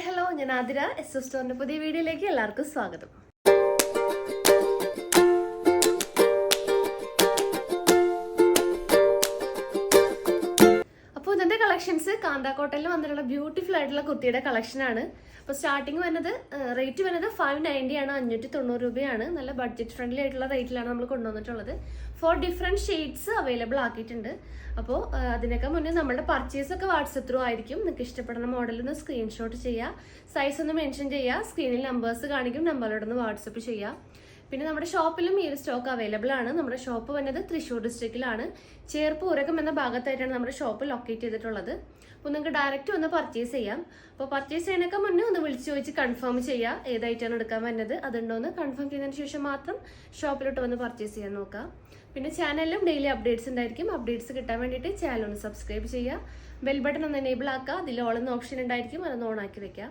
Hello, ഞാൻ Athira. S സ്റ്റോറിന്റെ പുതിയ വീഡിയോയിലേക്ക് എല്ലാവർക്കും സ്വാഗതം. അപ്പോൾ ഇതിന്റെ കളക്ഷൻസ് കാന്താക്കോട്ടയിൽ വന്നിട്ടുള്ള ബ്യൂട്ടിഫുൾ ആയിട്ടുള്ള കുർത്തിയുടെ കളക്ഷനാണ്. അപ്പോൾ സ്റ്റാർട്ടിങ് വരുന്നത് റേറ്റ് വരുന്നത് 590 ആണ്, 590 രൂപയാണ്. നല്ല ബഡ്ജറ്റ് ഫ്രണ്ട്ലി ആയിട്ടുള്ള റേറ്റിലാണ് നമ്മൾ കൊണ്ടുവന്നിട്ടുള്ളത്. 4 ഡിഫറെന്റ് ഷെയ്ഡ്സ് അവൈലബിൾ ആക്കിയിട്ടുണ്ട്. അപ്പോൾ അതിനൊക്കെ മുന്നേ നമ്മുടെ പർച്ചേസ് ഒക്കെ വാട്സപ്പ് ത്രൂ ആയിരിക്കും. നിങ്ങൾക്ക് ഇഷ്ടപ്പെടുന്ന മോഡൽ ഒന്ന് സ്ക്രീൻഷോട്ട് ചെയ്യുക, സൈസ് ഒന്ന് മെൻഷൻ ചെയ്യുക, സ്ക്രീനിൽ നമ്പേഴ്സ് കാണിക്കും, നമ്പറിലോട്ടൊന്ന് വാട്സപ്പ് ചെയ്യുക. പിന്നെ നമ്മുടെ ഷോപ്പിലും ഈ ഒരു സ്റ്റോക്ക് അവൈലബിൾ ആണ്. നമ്മുടെ ഷോപ്പ് വന്നത് തൃശ്ശൂർ ഡിസ്ട്രിക്റ്റിലാണ്, ചേർപ്പ് ഉരകം എന്ന ഭാഗത്തായിട്ടാണ് നമ്മുടെ ഷോപ്പ് ലൊക്കേറ്റ് ചെയ്തിട്ടുള്ളത്. അപ്പോൾ നിങ്ങൾക്ക് ഡയറക്റ്റ് ഒന്ന് പർച്ചേസ് ചെയ്യാം. അപ്പോൾ പർച്ചേസ് ചെയ്യുന്നതിനൊക്കെ മുന്നേ ഒന്ന് വിളിച്ച് ചോദിച്ച് കൺഫേം ചെയ്യുക ഏതായിട്ടാണ് എടുക്കാൻ വരുന്നത്, അതുണ്ടോ എന്ന് കൺഫേം ചെയ്തതിന് ശേഷം മാത്രം ഷോപ്പിലോട്ട് വന്ന് പർച്ചേസ് ചെയ്യാൻ നോക്കുക. പിന്നെ ചാനലിലും ഡെയിലി അപ്ഡേറ്റ്സ് ഉണ്ടായിരിക്കും. അപ്ഡേറ്റ്സ് കിട്ടാൻ വേണ്ടിയിട്ട് ചാനൽ ഒന്ന് സബ്സ്ക്രൈബ് ചെയ്യുക, ബെൽ ബട്ടൺ ഒന്ന് എനേബിൾ ആക്കുക, അതിൽ ഓൾ എന്ന ഓപ്ഷൻ ഉണ്ടായിരിക്കും, അതൊന്ന് ഓൺ ആക്കി വെക്കുക.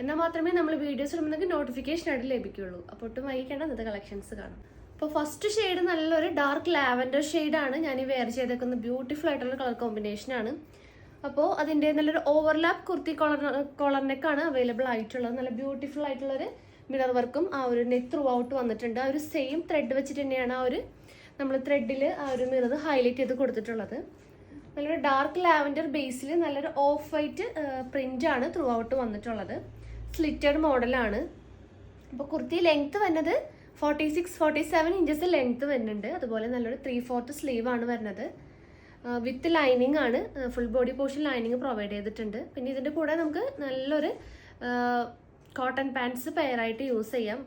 എന്നാൽ മാത്രമേ നമ്മൾ വീഡിയോസ് ഇടുമ്പോൾ നോട്ടിഫിക്കേഷൻ ആയിട്ട് ലഭിക്കുള്ളൂ. അപ്പോൾ ഒട്ടും വൈകിക്കേണ്ട ഇന്നത്തെ കളക്ഷൻസ് കാണാം. അപ്പോൾ ഫസ്റ്റ് ഷെയ്ഡ് നല്ലൊരു ഡാർക്ക് ലാവൻഡർ ഷെയ്ഡാണ് ഞാൻ ഈ വെയർ ചെയ്തേക്കുന്ന. ബ്യൂട്ടിഫുൾ ആയിട്ടുള്ള കളർ കോമ്പിനേഷനാണ്. അപ്പോൾ അതിൻ്റെ നല്ലൊരു ഓവർലാപ്പ് കുർത്തി കോളർ നെക്കാണ് അവൈലബിൾ ആയിട്ടുള്ളത്. നല്ല ബ്യൂട്ടിഫുൾ ആയിട്ടുള്ളൊരു മിറർ വർക്കും ആ ഒരു നെക്ക് ത്രൂ ഔട്ട് വന്നിട്ടുണ്ട്. ആ ഒരു സെയിം ത്രെഡ് വെച്ചിട്ട് തന്നെയാണ് ആ ഒരു നമ്മൾ ത്രെഡിൽ ആ ഒരു മിറർ ഹൈലൈറ്റ് ചെയ്ത് കൊടുത്തിട്ടുള്ളത്. നല്ലൊരു ഡാർക്ക് ലാവൻഡർ ബേസിൽ നല്ലൊരു ഓഫ് വൈറ്റ് പ്രിന്റ് ആണ് ത്രൂ ഔട്ട് വന്നിട്ടുള്ളത്. സ്ലിറ്റഡ് മോഡലാണ്. അപ്പോൾ കുർത്തി ലെങ്ത് വരുന്നത് 46-47 ഇഞ്ചസ് ലെങ്ത് വരുന്നുണ്ട്. അതുപോലെ നല്ലൊരു 3/4 സ്ലീവ് ആണ് വരുന്നത്. വിത്ത് ലൈനിങ് ആണ്, full body portion lining provide ചെയ്തിട്ടുണ്ട്. പിന്നെ ഇതിൻ്റെ കൂടെ നമുക്ക് നല്ലൊരു കോട്ടൺ പാൻറ്റ്സ് പെയറായിട്ട് യൂസ് ചെയ്യാം.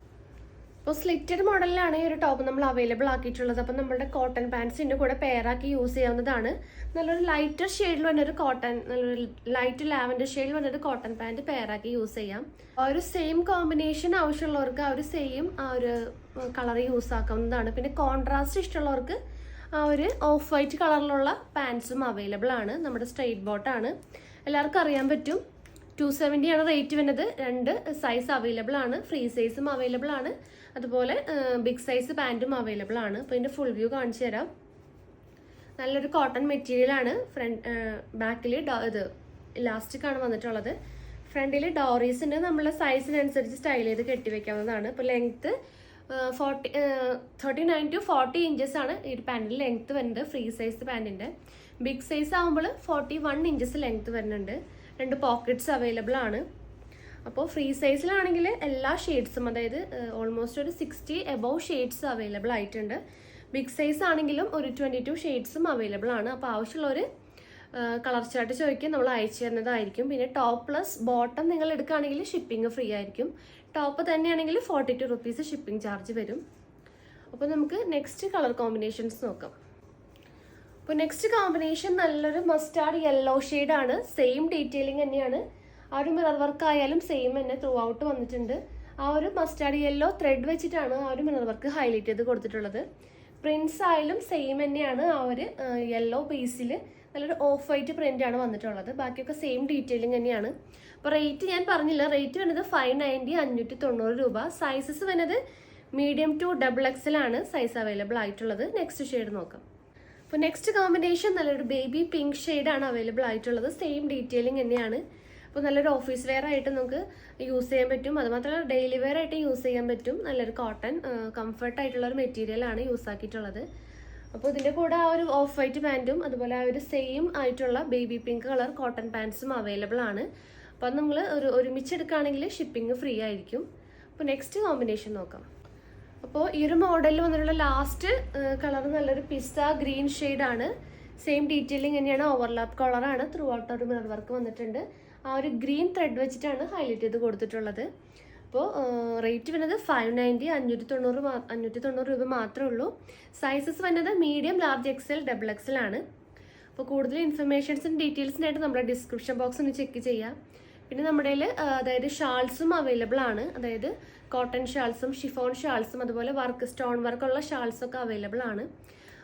അപ്പോൾ സ്ലിറ്റഡ് മോഡലിലാണ് ഈ ഒരു ടോപ്പ് നമ്മൾ അവൈലബിൾ ആക്കിയിട്ടുള്ളത്. അപ്പം നമ്മുടെ കോട്ടൺ പാൻറ്റ്സിൻ്റെ കൂടെ പെയറാക്കി യൂസ് ചെയ്യാവുന്നതാണ്. നല്ലൊരു ലൈറ്റർ ഷെയ്ഡിൽ വന്നൊരു കോട്ടൺ, നല്ലൊരു ലൈറ്റ് ലാവൻഡർ ഷെയ്ഡിൽ വന്നൊരു കോട്ടൺ പാൻറ്റ് പെയറാക്കി യൂസ് ചെയ്യാം. ആ ഒരു സെയിം കോമ്പിനേഷൻ ആവശ്യമുള്ളവർക്ക് ആ ഒരു സെയിം ആ ഒരു കളർ യൂസ് ആക്കാവുന്നതാണ്. പിന്നെ കോൺട്രാസ്റ്റ് ഇഷ്ടമുള്ളവർക്ക് ആ ഒരു ഓഫ് വൈറ്റ് കളറിലുള്ള പാൻസും അവൈലബിൾ ആണ്. നമ്മുടെ സ്ട്രെയിറ്റ് ബോട്ടാണ്, എല്ലാവർക്കും അറിയാൻ പറ്റും. 270 ആണ് റേറ്റ് വരുന്നത്. 2 സൈസ് അവൈലബിൾ ആണ്, ഫ്രീ സൈസും അവൈലബിൾ ആണ്, അതുപോലെ ബിഗ് സൈസ് പാൻറ്റും അവൈലബിൾ ആണ്. അപ്പോൾ ഇതിൻ്റെ ഫുൾ വ്യൂ കാണിച്ചു തരാം. നല്ലൊരു കോട്ടൺ മെറ്റീരിയൽ ആണ്. ബാക്കിൽ ഇത് ഇലാസ്റ്റിക് ആണ് വന്നിട്ടുള്ളത്. ഫ്രണ്ടിൽ ഡോറീസ് ഉണ്ട്. നമ്മളെ സൈസിനനുസരിച്ച് സ്റ്റൈൽ ചെയ്ത് കെട്ടിവെക്കാവുന്നതാണ്. ഇപ്പോൾ ലെങ്ത്ത് 39 to 40 ഇഞ്ചസ് ആണ് ഈ പാൻറ്റിൻ്റെ ലെങ്ത്ത് വരുന്നത്, ഫ്രീ സൈസ് പാൻറ്റിൻ്റെ. ബിഗ് സൈസ് ആകുമ്പോൾ 41 ഇഞ്ചസ് ലെങ്ത്ത് വരുന്നുണ്ട്. 2 പോക്കറ്റ്സ് അവൈലബിൾ ആണ്. അപ്പോൾ ഫ്രീ സൈസിലാണെങ്കിൽ എല്ലാ ഷെയ്ഡ്സും, അതായത് ഓൾമോസ്റ്റ് ഒരു 60 എബവ് ഷെയ്ഡ്സ് അവൈലബിൾ ആയിട്ടുണ്ട്. ബിഗ് സൈസ് ആണെങ്കിലും ഒരു 22 ഷെയ്ഡ്സും അവൈലബിൾ ആണ്. അപ്പോൾ ആവശ്യമുള്ളവർ കളർ ചാർട്ട് ചോദിക്കാൻ നമ്മൾ അയച്ചു തരുന്നതായിരിക്കും. പിന്നെ ടോപ്പ് പ്ലസ് ബോട്ടം നിങ്ങൾ എടുക്കുകയാണെങ്കിൽ ഷിപ്പിംഗ് ഫ്രീ ആയിരിക്കും. ടോപ്പ് തന്നെയാണെങ്കിൽ 42 റുപ്പീസ് ഷിപ്പിംഗ് ചാർജ് വരും. അപ്പോൾ നമുക്ക് നെക്സ്റ്റ് കളർ കോമ്പിനേഷൻസ് നോക്കാം. അപ്പോൾ നെക്സ്റ്റ് കോമ്പിനേഷൻ നല്ലൊരു മസ്റ്റാർഡ് യെല്ലോ ഷെയ്ഡാണ്. സെയിം ഡീറ്റെയിലിംഗ് തന്നെയാണ്. ആ ഒരു മിറർ വർക്ക് ആയാലും സെയിം തന്നെ ത്രൂ ഔട്ട് വന്നിട്ടുണ്ട്. ആ ഒരു മസ്റ്റാർഡ് യെല്ലോ ത്രെഡ് വെച്ചിട്ടാണ് ആ ഒരു മിറർ വർക്ക് ഹൈലൈറ്റ് ചെയ്ത് കൊടുത്തിട്ടുള്ളത്. പ്രിൻസ് ആയാലും സെയിം തന്നെയാണ്. ആ ഒരു യെല്ലോ ബേസിൽ നല്ലൊരു ഓഫ് വൈറ്റ് പ്രിന്റ് ആണ് വന്നിട്ടുള്ളത്. ബാക്കിയൊക്കെ സെയിം ഡീറ്റെയിലിംഗ് തന്നെയാണ്. അപ്പോൾ റേറ്റ് ഞാൻ പറഞ്ഞില്ല. റേറ്റ് വരുന്നത് 590, 590 രൂപ. സൈസസ് വരുന്നത് മീഡിയം ടു XXL ആണ് സൈസ് അവൈലബിൾ ആയിട്ടുള്ളത്. നെക്സ്റ്റ് ഷെയ്ഡ് നോക്കാം. അപ്പോൾ നെക്സ്റ്റ് കോമ്പിനേഷൻ നല്ലൊരു ബേബി പിങ്ക് ഷെയ്ഡാണ് അവൈലബിൾ ആയിട്ടുള്ളത്. സെയിം ഡീറ്റെയിലിംഗ് തന്നെയാണ്. അപ്പോൾ നല്ലൊരു ഓഫീസ് വെയർ ആയിട്ട് നമുക്ക് യൂസ് ചെയ്യാൻ പറ്റും. അതുമാത്രമല്ല ഡെയിലി വെയർ ആയിട്ട് യൂസ് ചെയ്യാൻ പറ്റും. നല്ലൊരു കോട്ടൺ കംഫർട്ട് ആയിട്ടുള്ള ഒരു മെറ്റീരിയലാണ് യൂസ് ആക്കിയിട്ടുള്ളത്. അപ്പോൾ ഇതിൻ്റെ കൂടെ ആ ഒരു ഓഫ് വൈറ്റ് പാൻറ്റും അതുപോലെ ആ ഒരു സെയിം ആയിട്ടുള്ള ബേബി പിങ്ക് കളർ കോട്ടൺ പാൻറ്റ്സും അവൈലബിൾ ആണ്. അപ്പോൾ അത് നമ്മൾ ഒരുമിച്ച് എടുക്കുകയാണെങ്കിൽ ഷിപ്പിംഗ് ഫ്രീ ആയിരിക്കും. അപ്പോൾ നെക്സ്റ്റ് കോമ്പിനേഷൻ നോക്കാം. അപ്പോൾ ഈ ഒരു മോഡലിൽ വന്നിട്ടുള്ള ലാസ്റ്റ് കളർ നല്ലൊരു പിസ്ത ഗ്രീൻ ഷെയ്ഡാണ്. സെയിം ഡീറ്റെയിലിംഗ് തന്നെയാണ്. ഓവർലാപ്പ് കളറാണ്. ത്രൂ ഔട്ട് ഒരു മിറർ വർക്ക് വന്നിട്ടുണ്ട്. ആ ഒരു ഗ്രീൻ ത്രെഡ് വെച്ചിട്ടാണ് ഹൈലൈറ്റ് ചെയ്ത് കൊടുത്തിട്ടുള്ളത്. അപ്പോൾ റേറ്റ് വരുന്നത് 590, 590 രൂപ മാത്രമേ ഉള്ളൂ. സൈസസ് വരുന്നത് മീഡിയം, ലാർജ്, XL, XXL ആണ്. അപ്പോൾ കൂടുതൽ ഇൻഫർമേഷൻസും ഡീറ്റെയിൽസിനായിട്ട് നമ്മുടെ ഡിസ്ക്രിപ്ഷൻ ബോക്സ് ഒന്ന് ചെക്ക് ചെയ്യാം. പിന്നെ നമ്മുടെ അതായത് ഷാൾസും അവൈലബിൾ ആണ്. അതായത് കോട്ടൺ ഷാൾസും ഷിഫോൺ ഷാൾസും അതുപോലെ സ്റ്റോൺ വർക്കുള്ള ഷാൾസൊക്കെ അവൈലബിൾ ആണ്.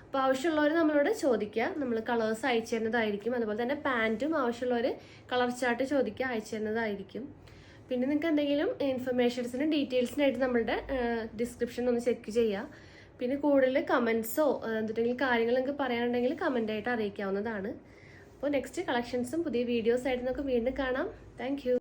അപ്പോൾ ആവശ്യമുള്ളവർ നമ്മളോട് ചോദിക്കുക, നമ്മൾ കളേഴ്സ് അയച്ചു തരുന്നതായിരിക്കും. അതുപോലെ തന്നെ പാൻറ്റും ആവശ്യമുള്ളവർ കളർ ചാർട്ട് ചോദിക്കുക, അയച്ചു തരുന്നതായിരിക്കും. പിന്നെ നിങ്ങൾക്ക് എന്തെങ്കിലും ഇൻഫർമേഷൻസിനും ഡീറ്റെയിൽസിനായിട്ട് നമ്മളുടെ ഡിസ്ക്രിപ്ഷൻ ഒന്ന് ചെക്ക് ചെയ്യുക. പിന്നെ കൂടുതൽ കമൻസോ എന്തെങ്കിലും കാര്യങ്ങൾ നിങ്ങൾക്ക് പറയാനുണ്ടെങ്കിൽ കമൻ്റായിട്ട് അറിയിക്കാവുന്നതാണ്. അപ്പോൾ നെക്സ്റ്റ് കളക്ഷൻസും പുതിയ വീഡിയോസ് ആയിട്ട് നമുക്ക് വീണ്ടും കാണാം. താങ്ക്